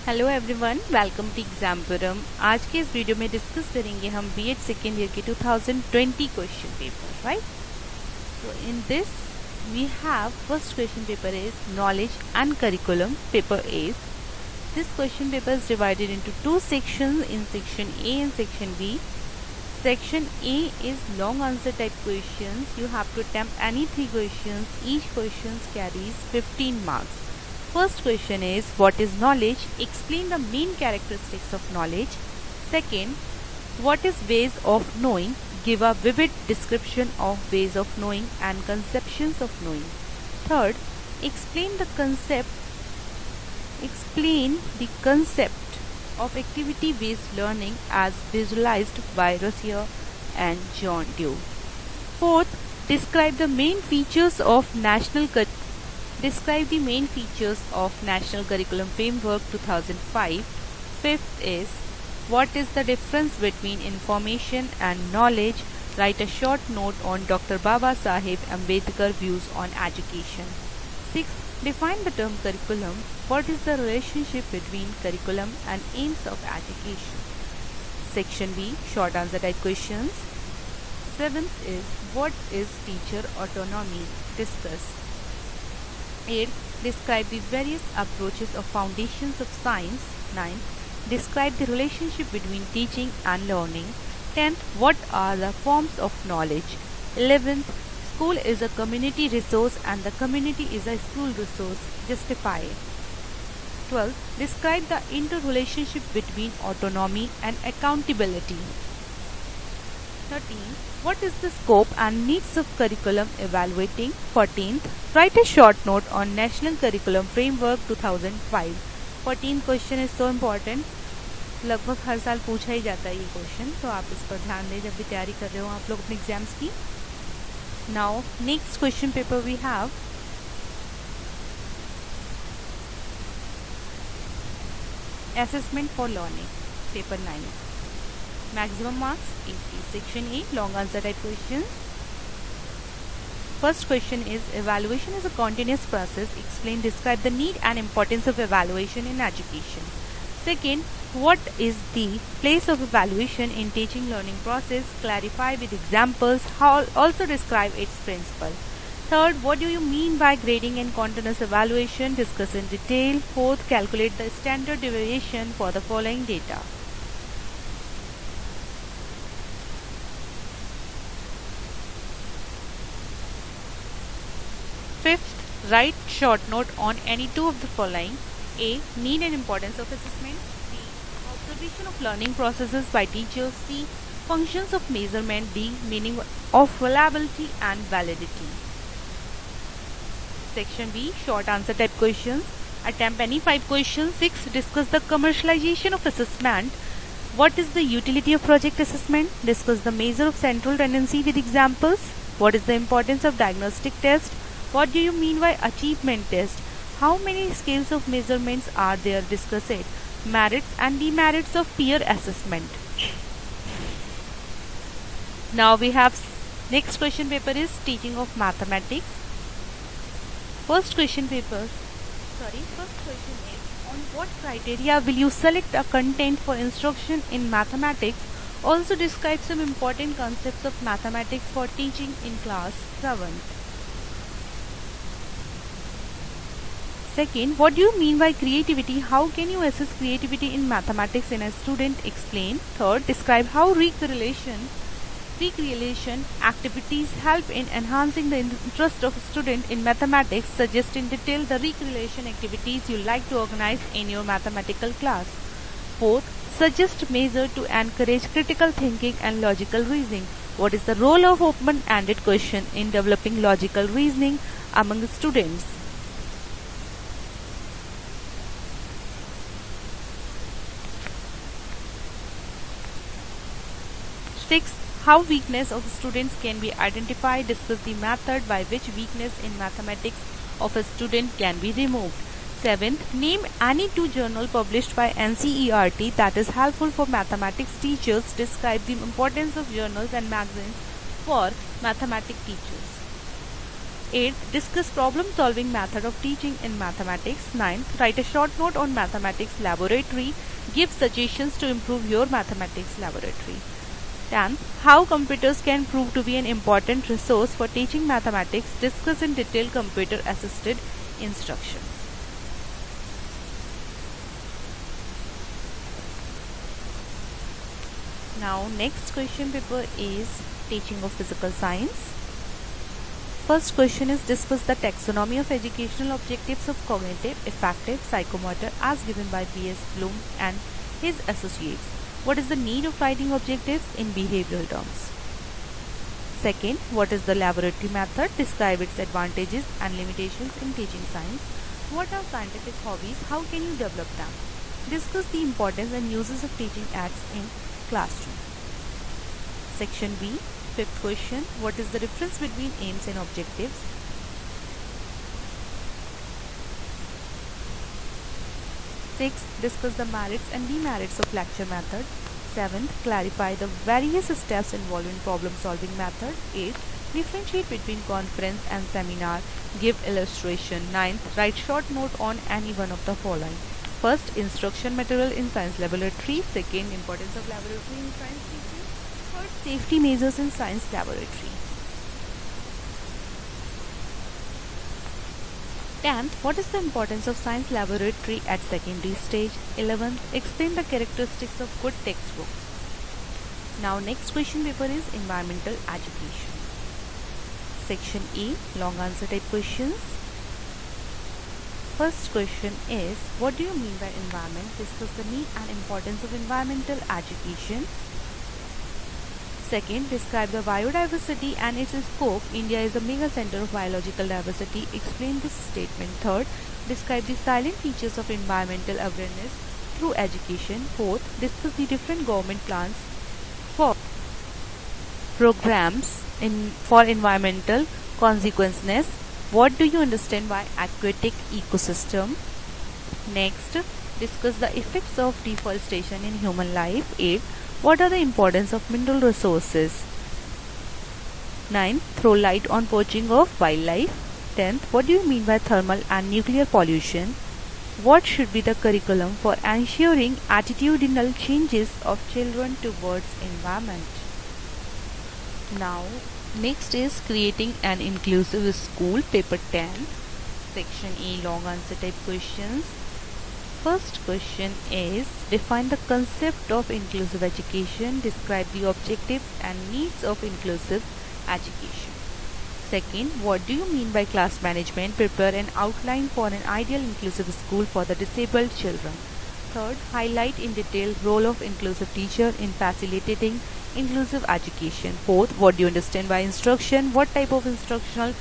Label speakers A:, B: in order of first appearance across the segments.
A: Hello everyone, welcome to Exampuram. आज के इस वीडियो में डिस्कस करेंगे हम बीएड सेकेंड ईयर के 2020 question paper, right. So in this we have first question paper is knowledge and curriculum paper 8. This question paper is divided into two sections, in section A and section B. Section A is long answer type questions. You have to attempt any 3 questions. Each question carries 15 marks. First question is, what is knowledge? Explain the main characteristics of knowledge. Second, what is ways of knowing? Give a vivid description of ways of knowing and conceptions of knowing. Third, explain the concept of activity-based learning as visualized by Rossier and John Dewey. Fourth, describe the main features of National Curriculum Framework 2005. Fifth is, what is the difference between information and knowledge? Write a short note on Dr. Baba Saheb Ambedkar views on education. Sixth, define the term curriculum. What is the relationship between curriculum and aims of education? Section B, short answer type questions. Seventh is, what is teacher autonomy? Discuss. 8. Describe the various approaches of foundations of science. 9. Describe the relationship between teaching and learning. 10th. What are the forms of knowledge? 11th. School is a community resource and the community is a school resource. Justify. 12th. Describe the interrelationship between autonomy and accountability. 13. What is the scope and needs of curriculum evaluating? 14th. Write a short note on National Curriculum Framework 2005. 14th question is so important. लगभग हर साल पूछा ही जाता है ये question, तो आप इस पर ध्यान दें जब भी तैयारी कर रहे हो आप लोग अपने एग्जाम्स की. Now next question paper we have Assessment for Learning, paper 9. Maximum marks 80. Section A, long answer type questions. First question is, evaluation is a continuous process. Explain, describe the need and importance of evaluation in education. Second, what is the place of evaluation in teaching learning process? Clarify with examples. Also describe its principle. Third, what do you mean by grading and continuous evaluation? Discuss in detail. Fourth, calculate the standard deviation for the following data. Fifth, write short note on any 2 of the following. A. Need and importance of assessment. B. Observation of learning processes by teachers. C. Functions of measurement. D. Meaning of reliability and validity. Section B, short answer type questions. Attempt any 5 questions. 6. Discuss the commercialization of assessment. What is the utility of project assessment? Discuss the measure of central tendency with examples. What is the importance of diagnostic test? What do you mean by achievement test? How many scales of measurements are there? Discuss it. Merits and demerits of peer assessment. Now we have next question paper is teaching of mathematics. First question is, on what criteria will you select a content for instruction in mathematics? Also describe some important concepts of mathematics for teaching in class 7th. Second, what do you mean by creativity? How can you assess creativity in mathematics in a student? Explain. Third, describe how recreation activities help in enhancing the interest of a student in mathematics. Suggest in detail the recreation activities you like to organize in your mathematical class. Fourth, suggest measures to encourage critical thinking and logical reasoning. What is the role of open-ended question in developing logical reasoning among students? 6. How weakness of students can be identified. Discuss the method by which weakness in mathematics of a student can be removed. 7th, name any 2 journals published by NCERT that is helpful for mathematics teachers. Describe the importance of journals and magazines for mathematics teachers. 8th, discuss problem solving method of teaching in mathematics. 9th, write a short note on mathematics laboratory. Give suggestions to improve your mathematics laboratory. 10th, how computers can prove to be an important resource for teaching mathematics. Discuss in detail computer assisted instructions. Now next question paper is teaching of physical science. First question is discuss the taxonomy of educational objectives of cognitive, affective, psychomotor as given by B.S. Bloom and his associates. What is the need of writing objectives in behavioral terms? Second, what is the laboratory method? Describe its advantages and limitations in teaching science. What are scientific hobbies? How can you develop them? Discuss the importance and uses of teaching aids in classroom. Section B, fifth question, what is the difference between aims and objectives? Sixth, discuss the merits and demerits of lecture method. Seventh, clarify the various steps involved in problem solving method. Eighth, differentiate between conference and seminar. Give illustration. Ninth, write short note on any one of the following. First, instruction material in science laboratory. Second, importance of laboratory in science teaching. Third, safety measures in science laboratory. 10th, what is the importance of science laboratory at secondary stage? 11th, explain the characteristics of good textbooks. Now next question paper is environmental education. Section A, long answer type questions. First question is, what do you mean by environment? Discuss the need and importance of environmental education. Second, describe the biodiversity and its scope. India is a mega center of biological diversity. Explain this statement. Third, describe the silent features of environmental awareness through education. Fourth, discuss the different government plans for programs for environmental consequences. What do you understand by aquatic ecosystem? Next, discuss the effects of deforestation in human life. 8. What are the importance of mineral resources? 9. Throw light on poaching of wildlife. 10th, what do you mean by thermal and nuclear pollution? What should be the curriculum for ensuring attitudinal changes of children towards environment? Now, next is creating an inclusive school, paper 10, section A, long answer type questions. First question is, define the concept of inclusive education. Describe the objectives and needs of inclusive education. Second, what do you mean by class management? Prepare an outline for an ideal inclusive school for the disabled children. Third, highlight in detail role of inclusive teacher in facilitating inclusive education. Fourth, what do you understand by instruction? What type of instructional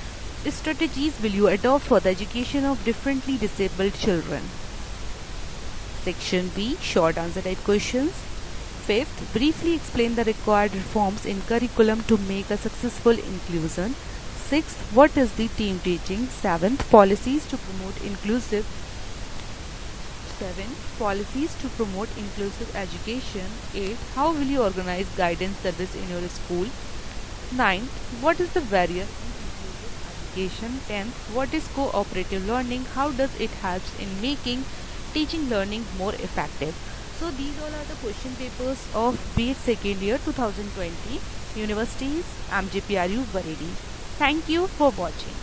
A: strategies will you adopt for the education of differently disabled children? Section B, short answer type questions. Fifth, briefly explain the required reforms in curriculum to make a successful inclusion. Sixth, what is the team teaching? Seventh, policies to promote inclusive education. 8. How will you organize guidance service in your school? 9. What is the barrier in inclusive education? 10th, what is cooperative learning? How does it help in making teaching learning more effective? So these all are the question papers of B.Ed second year 2020, Universities, MJPRU, Bareilly. Thank you for watching.